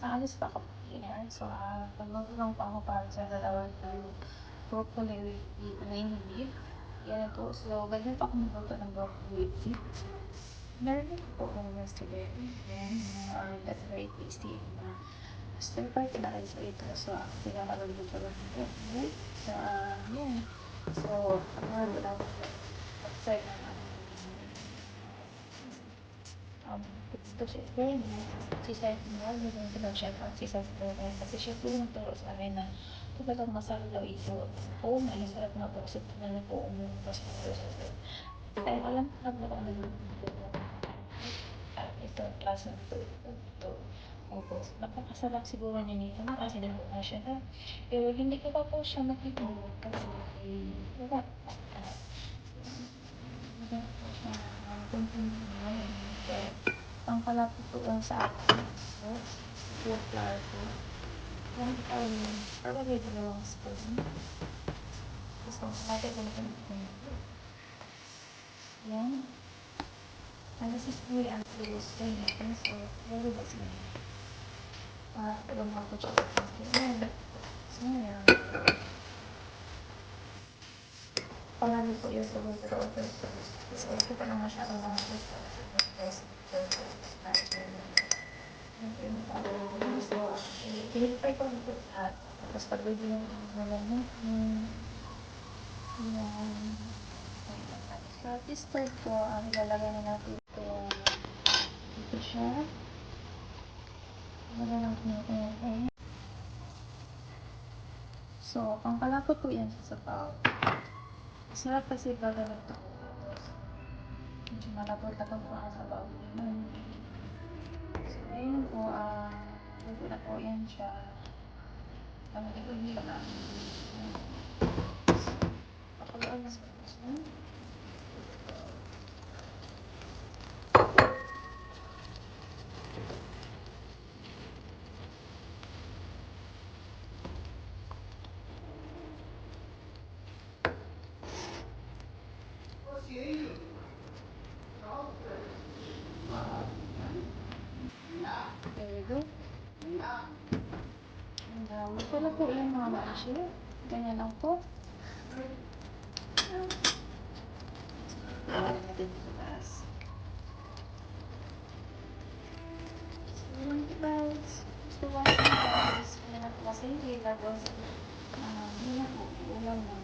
Aalis pa ako here. So, pagmagulong pa ako para sa dalawang broccoli with green beef. Yan ito. So, ganyan pa ako magluto ng broccoli with beef. Meron din po kung yesterday. That's very tasty. Stir fry na rin sa ito. So, pinakaluto lang ito. So, yeah. So, ang lang outside na ito siya. Very nice. Si Chef Noel, yung pinag-chef at si Chef Noel. Kasi siya po yung turo sa akin na talagang masarap daw ito. Oo, may sarap na po. Kasi na po kasi kaya alam na po ano yung ito, klasa ito. Opo, napakasarap siguro niya nito kasi na po na siya na. Pero hindi ko pa po siya matitulog kasi wala. Ang kalapit po lang sa akin. Food flour po. Probably dalawang spoon. Gusto ko natin ulit ito. Yan. This is really unrealistic. So, very good na yun. Tulong ako siya. So, yan. Pangalan po yung tulong. So, ito pa naman siya ang mga pinipay ko ang lahat. Tapos pag-ready yung malaman. So, at this part po, ang ilalagay na natin ito siya. So, ang kalapot po yan sa sabaw. Sarap kasi gagawin ito. Medyo malapot-lapot po ang sabaw. So, ayun po, luto na po yan siya. Ito siya na. Pakuluan na sa puso. There we go. Ito lang po yung mga mashi. Ganyan lang po. Ayan natin sa taas. So, yun guys. Gusto ko guys. Ayan na po kasi ilagos. Yun na po. Ulam na.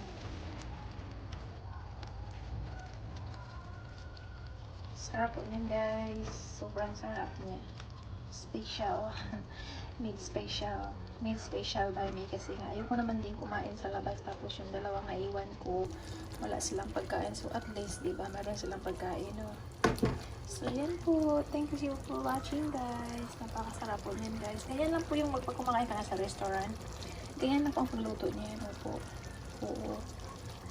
Sarap po niyan guys. Sobrang sarap niya. Special. Made special. Made special by me kasi nga ayoko naman din kumain sa labas tapos yung dalawang naiwan ko wala silang pagkain. So at least diba meron silang pagkain no? So yan po. Thank you for watching guys. Napakasarap po niyan guys. Ganyan lang po yung magpagkumakain ka na sa restaurant. Ganyan lang po ang pagluto niya. Opo. Oo.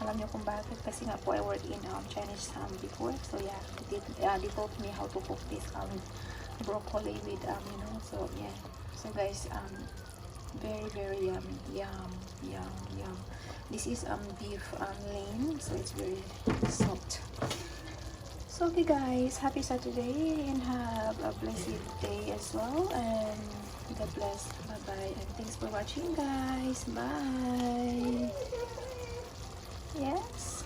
Alam niyo kung bakit kasi nga po I work in Chinese before. So yeah, they taught me how to cook this broccoli with you know. So yeah. So guys, very yum. This is beef lean, so it's very soft. So okay guys, happy Saturday and have a blessed day as well, and God bless. Bye bye and thanks for watching guys. Bye. Yes.